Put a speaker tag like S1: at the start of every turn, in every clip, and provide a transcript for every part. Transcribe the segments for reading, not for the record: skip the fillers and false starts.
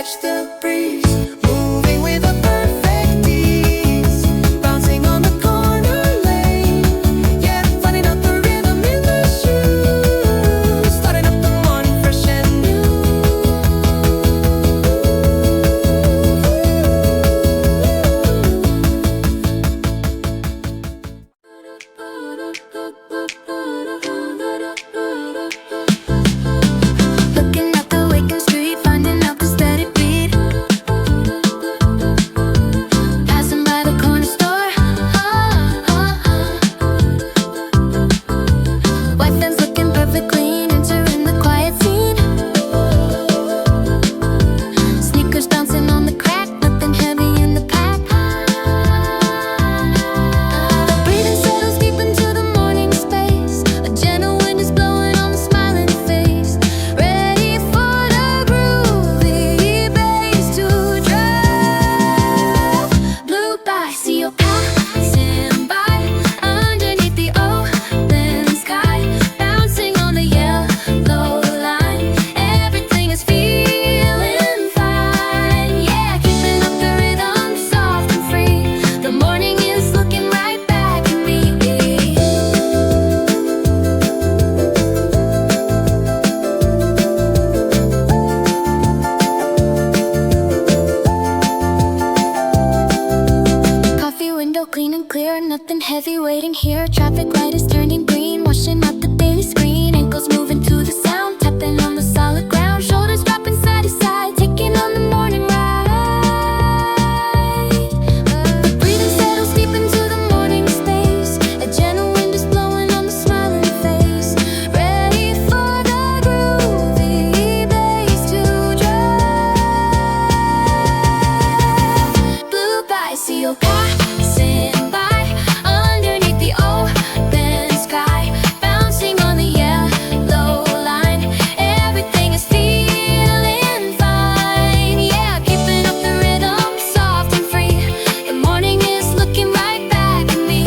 S1: catch the breeze, moving with a perfect ease, bouncing on the corner lane, yeah, finding out the rhythm in the shoes, starting up the morning fresh and new. Looking at the waking street, finding out the steady beat, passing by the corner store, white fence looking perfect clean, entering the quiet scene, sneakers bouncing on the crack, nothing heavy in the pack. The breathing settles deep into the morning space, a gentle wind is blowing on the smiling face, ready for the groovy bass to drop. Blue by, see you passing by, underneath the open sky, bouncing on the yellow line. Everything is feeling fine, yeah, keeping up the rhythm, soft and free. The morning is looking right back at me. Coffee window clean and clear, nothing heavy waiting here. Traffic light is turning green, washing out the daily screen. Ankles moving to the sound, tapping on the solid ground. Shoulders dropping side to side, taking on the morning ride. The breathing settles deep into the morning space, a gentle wind is blowing on the smiling face, ready for the groovy bass to drop. Blue by, see you passing by, underneath the open sky, bouncing on the yellow line. Everything is feeling fine, yeah, keeping up the rhythm, soft and free. The morning is looking right back at me.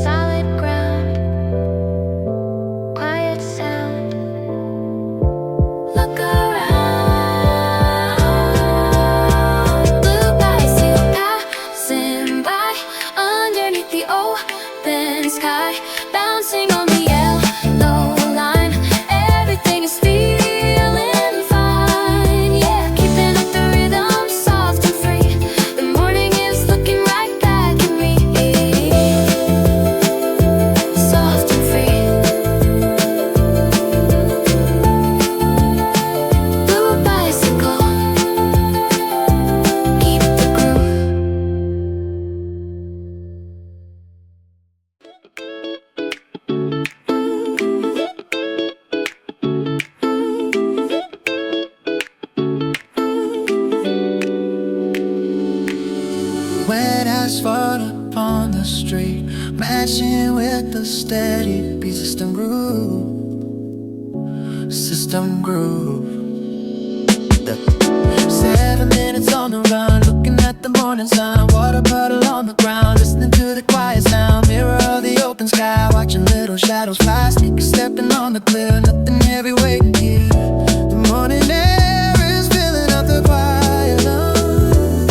S1: Solid ground, quiet sound. Look around. Blue by, see you passing by, underneath the open sky, bouncing on the yellow line. Everything is feeling fine, yeah, keeping up the rhythm, soft and free. The morning is looking right back at me. Soft and free. Blue bicycle, keep the groove.
S2: Wet asphalt upon the street, matching with the steady beat. System groove, system groove. 7 minutes on the run, looking at the morning sun. Water puddle on the ground, listening to the quiet sound. Mirror of the open sky, watching little shadows fly. Sneakers stepping on the clear, nothing heavy waiting here. The morning air is filling up the quiet lungs.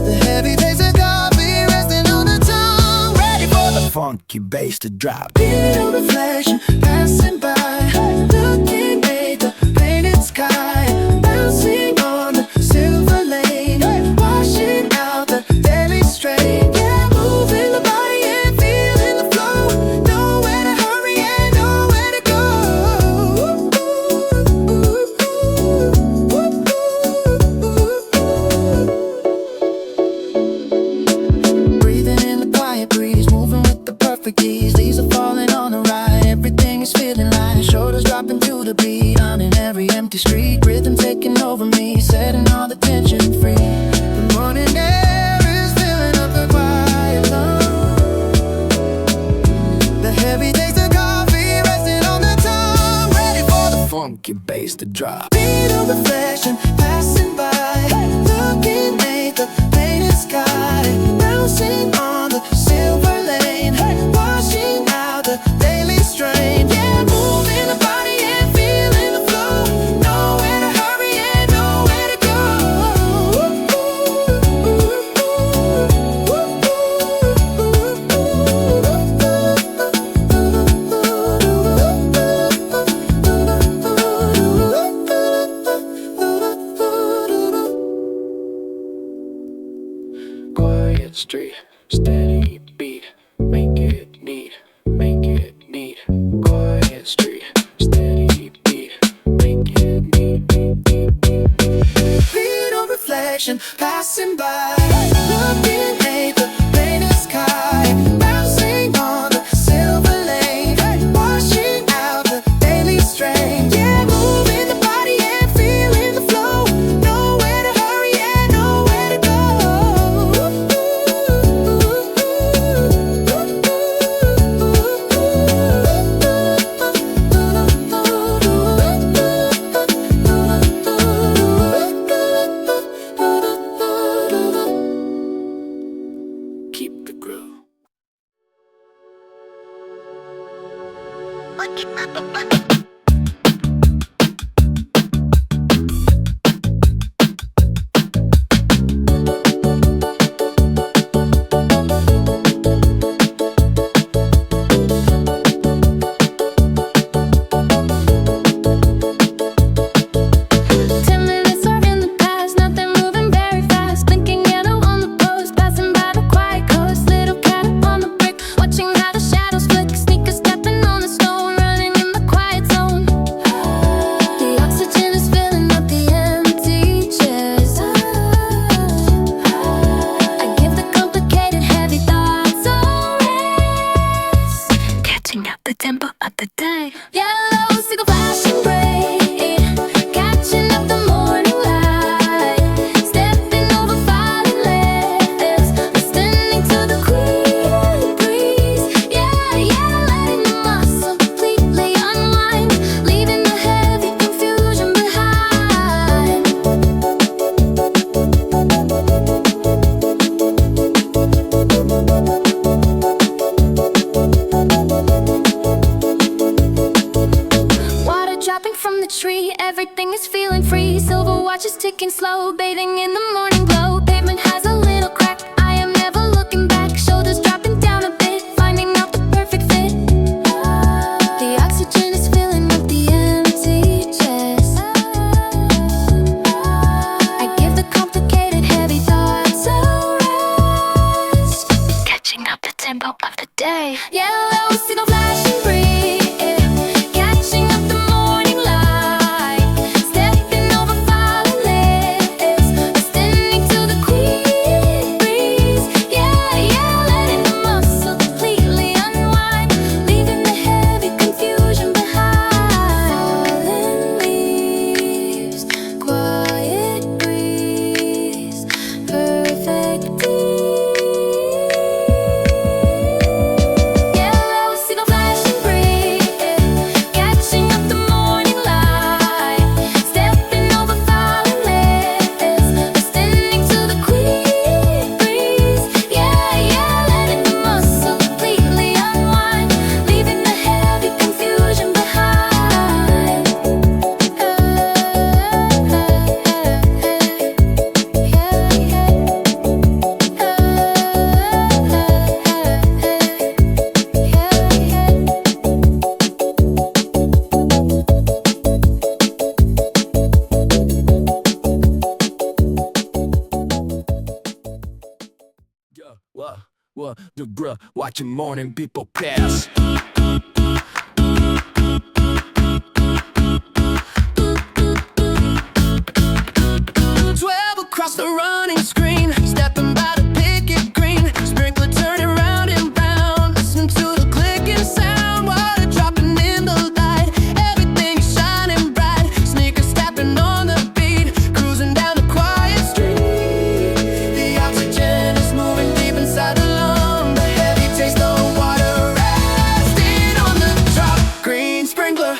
S2: The heavy taste of coffee resting on the tongue, ready for the funky bass to drop. Beat of reflection passing by, looking at the painted sky, bouncing on the silver lane, washing out the daily strain. Yeah, moving the body and feeling the flow, nowhere to hurry and nowhere to go. Breathing in the quiet breeze, moving with the perfect ease. Leaves are falling on the ride, everything is feeling light. Shoulders dropping to the beat, on in every empty street. Rhythm taking over me, setting all the tension free. The morning air is filling up the quiet lungs. The heavy taste of coffee resting on the tongue, ready for the funky bass to drop. Beat of reflection passing by, looking at sky, bouncing on the silver lane, washing out the daily strain. Yeah, moving the body and feeling the flow. Nowhere to hurry and nowhere to go. Quiet street, steady beat, make it neat, make it neat. Quiet street, steady beat, make it neat. Feet on reflection, passing by, looking at the painted sky, bouncing on the silver lane, washing out the daily strain. Yeah, moving the body and feeling the flow. Nowhere to hurry and nowhere to go. Keep the groove. Yellow signal flashing bright, catching up the morning light, stepping over falling leaves, listening to the quiet breeze. Yeah, yeah, letting the muscle completely unwind, leaving the heavy confusion behind. Water dropping from the tree, everything is feeling free. Silver watches ticking slow, bathing in the morning glow. Pavement has a little crack, I am never looking back. Shoulders dropping down a bit, finding out the perfect fit. The oxygen is filling up the empty chest. I give the complicated heavy thoughts a rest, catching up the tempo of the day. Yellow signal flashing bright, catching up the morning light, stepping over falling leaves, listening to the quiet breeze. Yeah, yeah, letting the muscle completely unwind, leaving the heavy confusion behind. Falling leaves, quiet breeze, perfect Yellow signal flashing bright, catching up the morning light, stepping over falling leaves, listening to the quiet breeze. Yeah, yeah, letting the muscle completely unwind, leaving the heavy confusion behind.
S3: What the bruh, watching morning people pass.
S2: 12 across the running screen, stepping by the picket green, sprinkler turning round and round, listen to the clicking sound, water dropping in the light, everything is shining bright, sneakers tapping on the beat, cruising down the quiet street. The oxygen is moving deep inside the lung, the heavy taste of water resting on the top green sprinkler.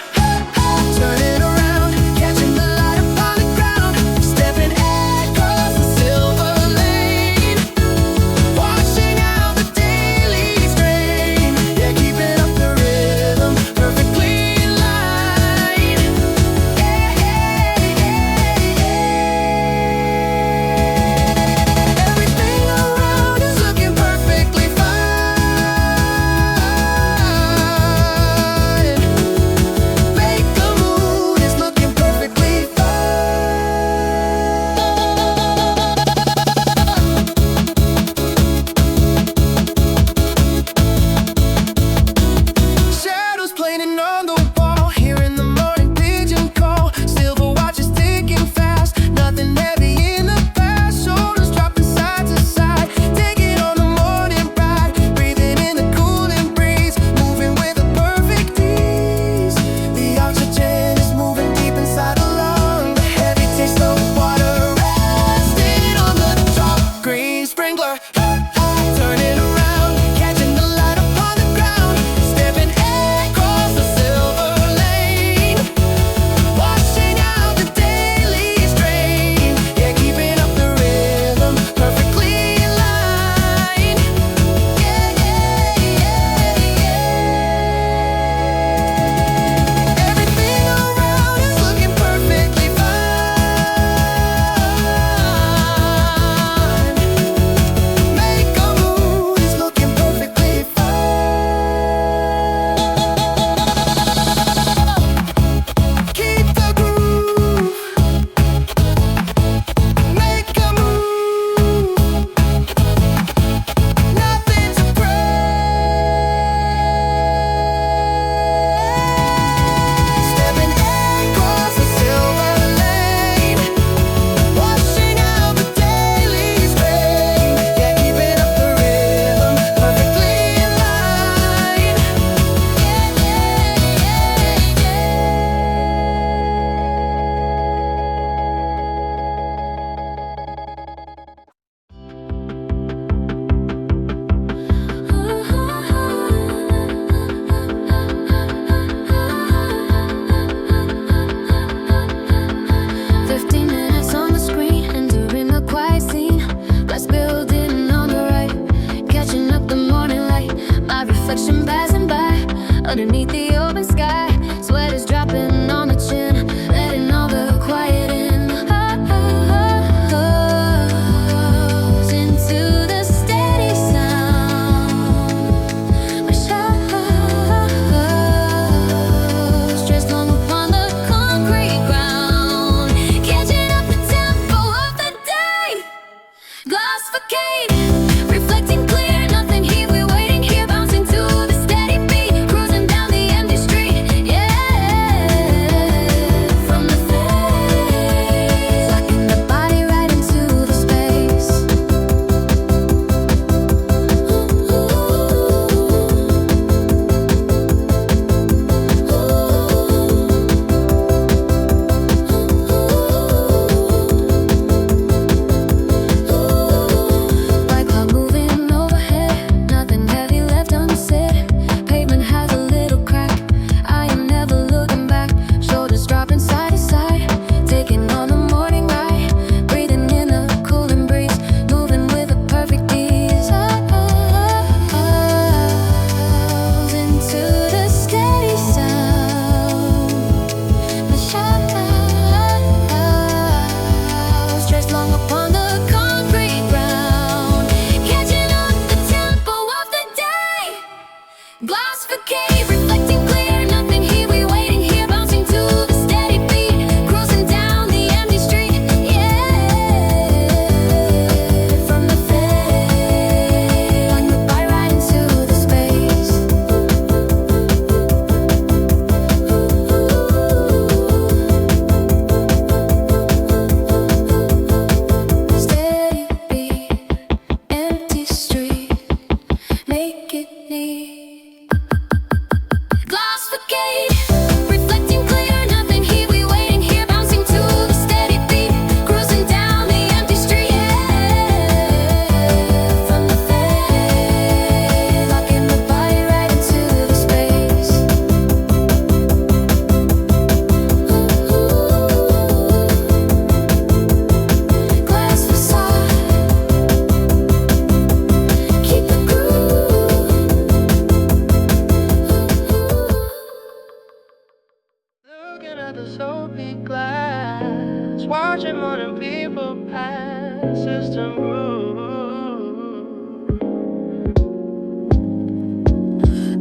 S2: watching morning people pass, system groove.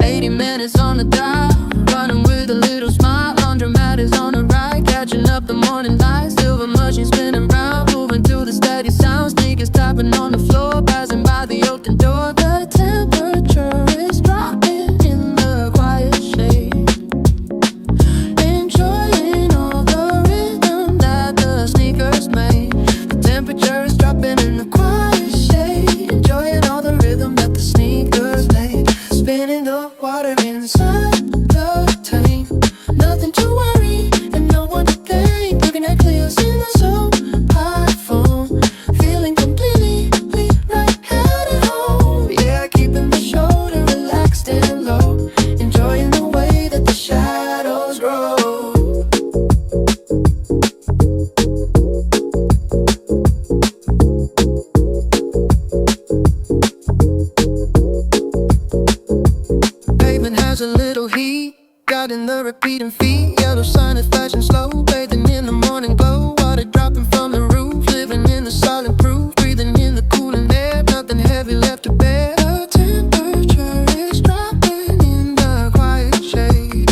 S2: 80 minutes on the dial, running with a little smile. Laundromat is on the right, catching up the morning light. Silver machine spinning round, moving to the steady sound. Sneakers tapping on the floor, passing by the open door. The temperature is dropping in the quiet shade. Enjoying all the rhythm that the sneakers made. The temperature is dropping in the quiet shade. Enjoying all the rhythm that the sneakers made. Spinning the water inside the tank. Nothing to worry and no one to thank. Looking at clears in the soul iPhone. Feeling completely right at home. Yeah, keeping the shoulder relaxed and low. Enjoying the way that the shadows grow. Pavement has a little heat, got in the repeating feet. Yellow sign is flashing slow, bathing in the morning glow. Water dropping from the roof, living in the silent proof. Breathing in the cooling air, nothing heavy left to bear. The temperature is dropping in the quiet shade.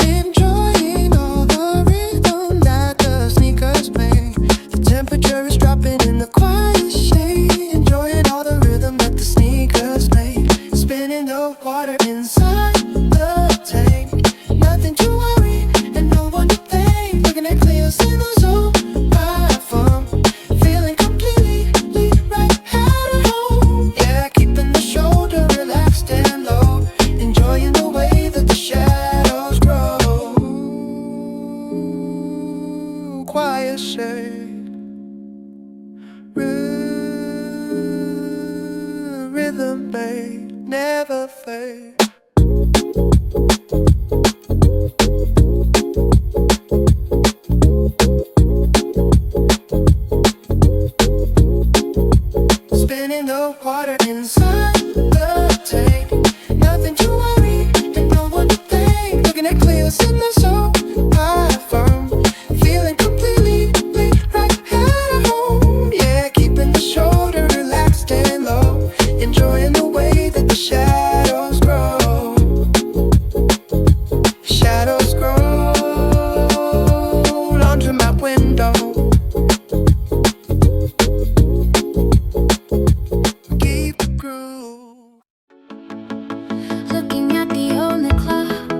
S2: Enjoying all the rhythm that the sneakers made. The temperature is dropping in the quiet shade. Enjoying all the rhythm that the sneakers made. Spinning the water inside the tank. Nothing to worry and no one to thank. Looking at clears in the zone iPhone. Feeling completely right at home. Yeah, keeping the shoulder relaxed and low. Enjoying the way that the shadows grow. Quiet shade. Rhythm may never fade. Spinning the water inside the tank. Nothing to worry and no one to thank. Looking at clears in the soul iPhone. Feeling completely right at home. Yeah, keeping the shoulder relaxed and low. Enjoying the way that the shadows grow. Shadows grow. Laundromat window. Keep the groove.
S1: Looking at the only clock,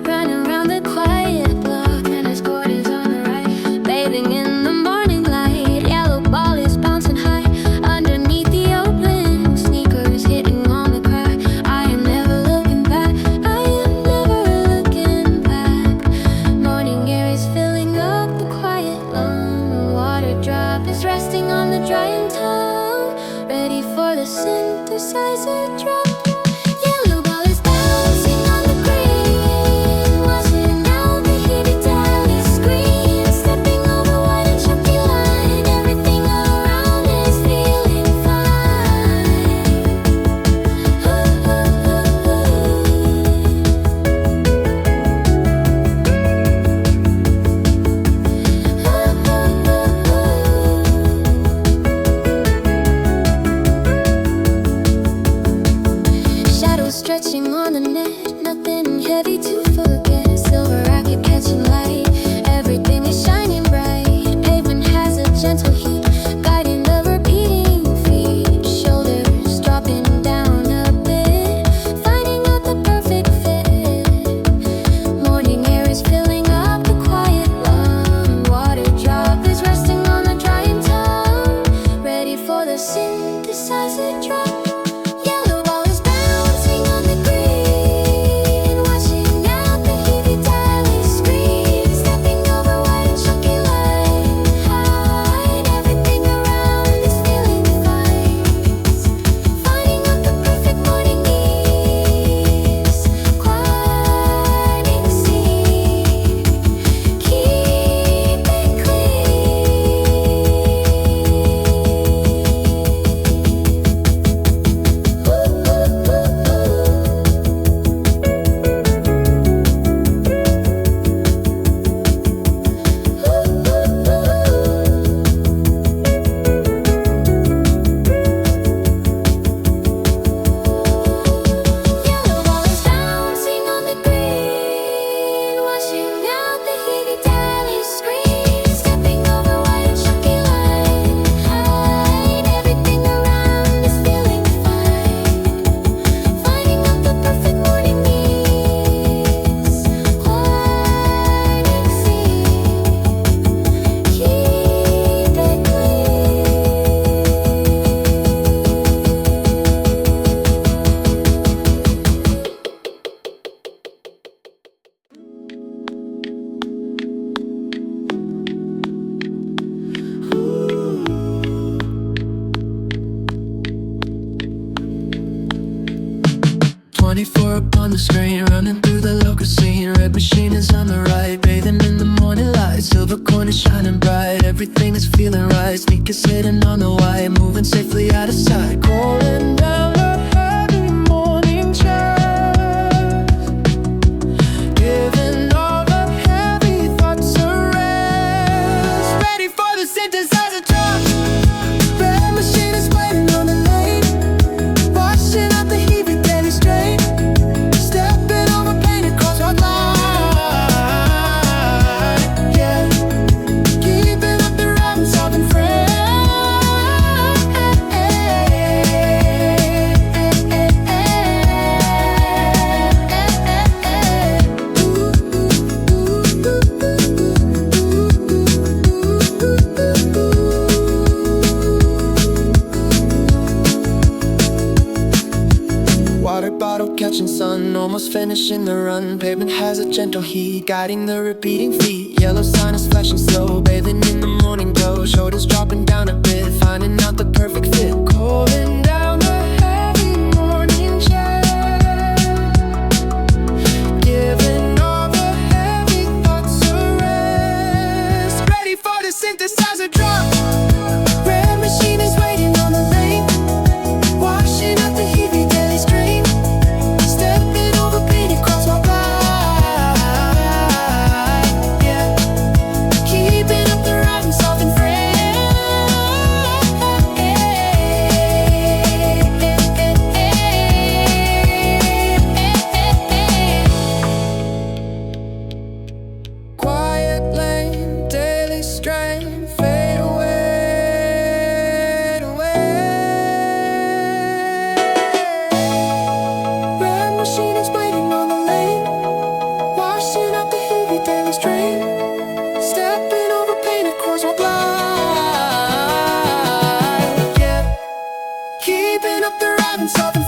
S1: running around the quiet block. Tennis court is on the right, bathing in the morning light. Yellow ball is bouncing high underneath the open. Sneakers hitting on the crack. I am never looking back. I am never looking back. Morning air is filling up the quiet lawn. Water drop is resting on the drying tongue, ready for the synthesizer drop. Yellow ball is bouncing on the green, watching now the heated tally screen. Stepping over white and chalky line, everything around is feeling fine.
S2: 24 up on the screen, running through the local scene. Red machine is on the right, bathing in the morning light. Silver coin is shining bright, everything is feeling right. Sneakers sitting on the white, moving safely out of sight. Calling down a heavy morning child, giving all the heavy thoughts a rest. Ready for the synthesizer drop, red machine is waiting on the lane. Washing out the heat with daily strain, stepping over painted crosswalk line. Yeah, keeping up the rhyme and solving friends. Water bottle catching sun, almost finishing the run. Pavement has a gentle heat, guiding the repeating feet. Yellow sign is flashing slow, bathing in the morning glow. Shoulders dropping down a bit, finding out the perfect fit. Calling down the heavy morning chair, giving all the heavy thoughts a rest. Ready for the synthesizer drop, red machine is waiting on the lane. Washing out the heat with daily strain, stepping over painted crosswalk line. Yeah, keeping up the rhyme and solving friends. Quiet lane, daily strain, fade away, red machine is waiting on the lane, washing out the heavy daily strain, stepping over painted crosswalk line. Yeah, keeping up the rhyme and solving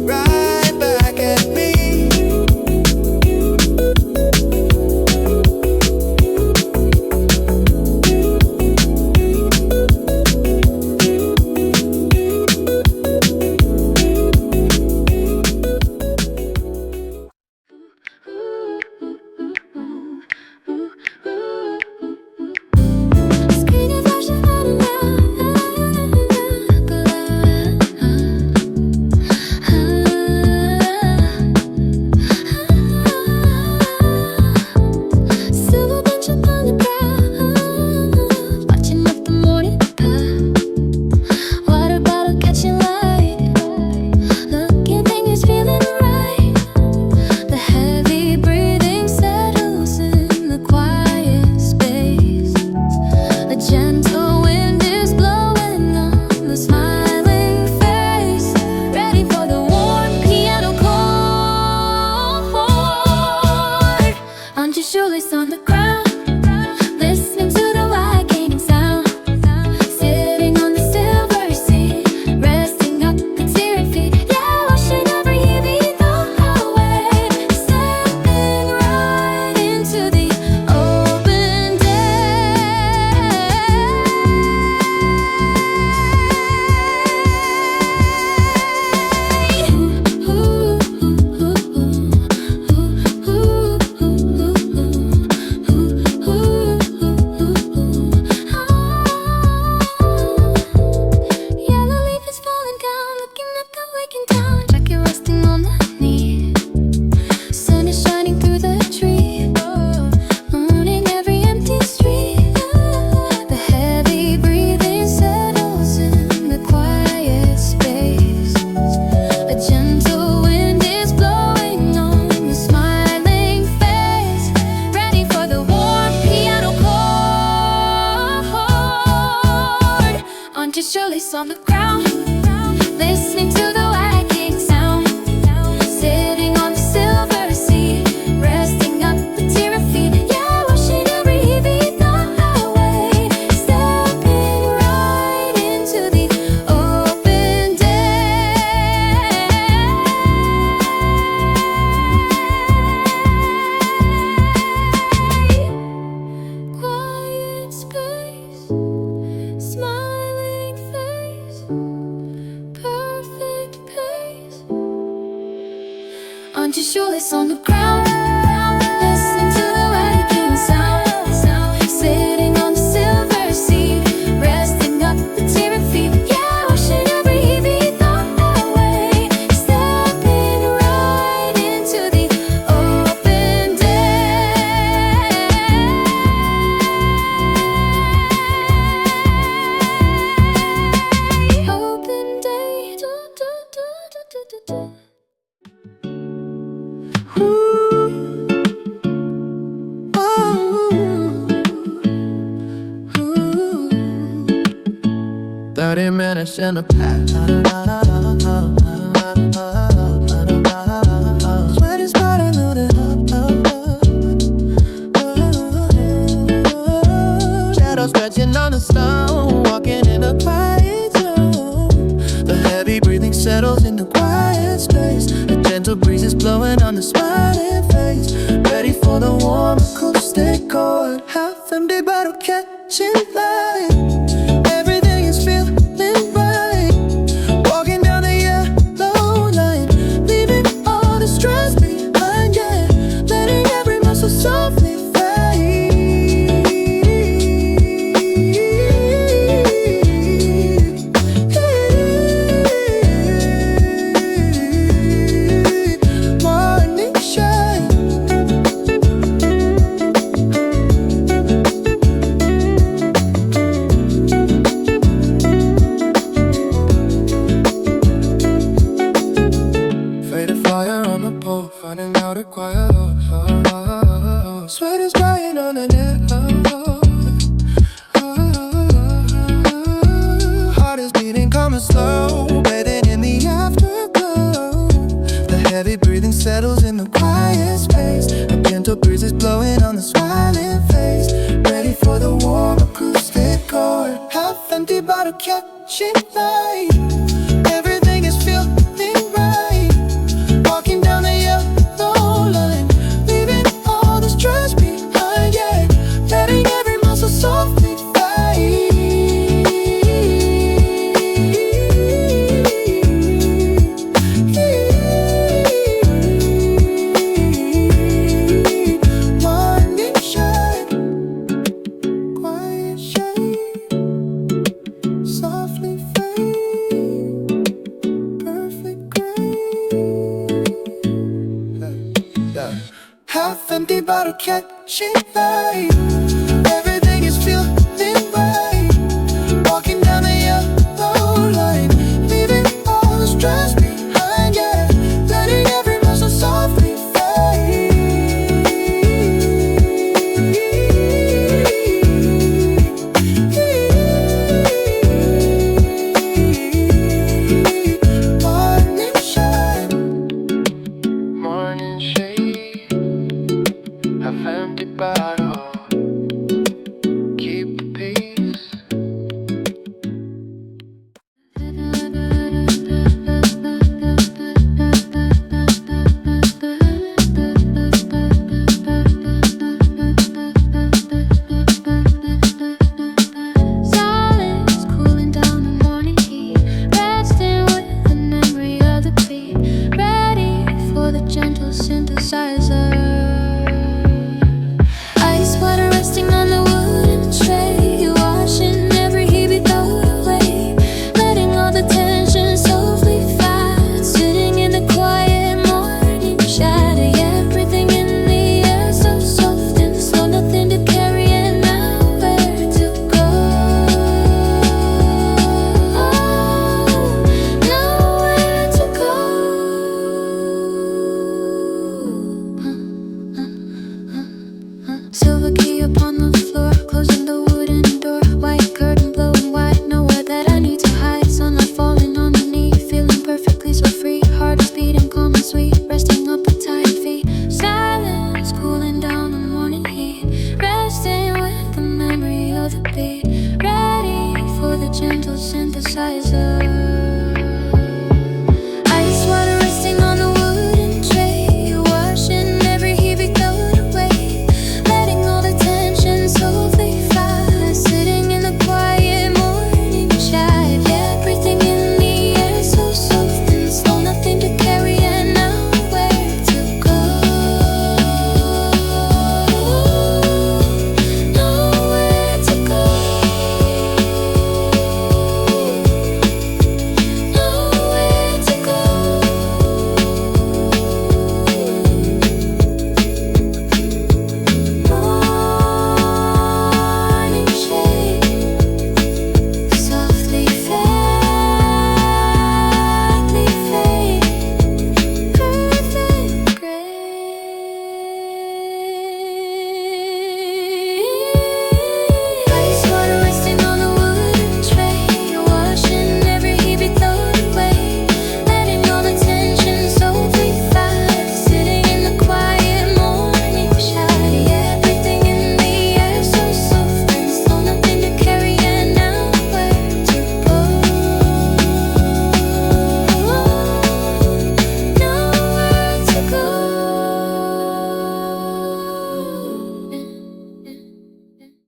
S2: right back at me.
S1: Screen에 flashing silver bench upon the ground, watching up the morning water bottle catching light, looking things feeling right. The heavy breathing settles in the quiet space. The gentle wind is blowing on the smiling face. Ready for the warm piano chord. Aren't you shoelace on the ground, listening to the 𝐏𝐥𝐚𝐲𝐥𝐢𝐬𝐭 sitting on the silver seat, resting up the teary feet. Yeah, washing every heavy thought away, stepping right into the open Yellow leaf is falling down, looking at the waking town. Jacket resting on the knee, sun is shining through the tree, mooning every empty street. The heavy breathing settles in the quiet space. A gentle wind is blowing on the smiling face. Ready for the warm piano chord. Aren't you shoelace on the ground, listening to the 𝐏𝐥𝐚𝐲𝐿 sound, sitting on the silver seat, resting up the teary feet. Yeah, washing every heavy thought away, stepping right into the open day. bunch of shoelace on the ground, listening to the wagging sound, sitting on the silver seat, resting up the tearing feet. Yeah, washing every heavy thought away, stepping right into the open day. Open day. Do, do, do, do, do, do, do.
S2: Ooh, ooh, 30 minutes in the past. Sweat is burning through the shadows stretching on the stone, walking in a quiet zone. The heavy breathing settles in the quiet space. The gentle breeze is blowing on the smiling face. Ready for the warm acoustic chord. Half empty bottle catching light. Everything is feeling right. Walking down the yellow line, leaving all the stress behind. Yeah, letting every muscle softly morning shine. Faded fire on the pole, finding out a quiet sweat is drying on the net. Heart is beating, coming slow, bathing in the afterglow. The heavy breathing settles in the quiet space. A gentle breeze is blowing on the smiling face. Ready for the warm acoustic chord. Half empty bottle catching light. Everything is feeling right. Walking down the yellow line, leaving all the stress behind. Yeah, letting every muscle softly morning shine, quiet shade, softly fade, perfect gray. Yeah. Half empty bottle catching light.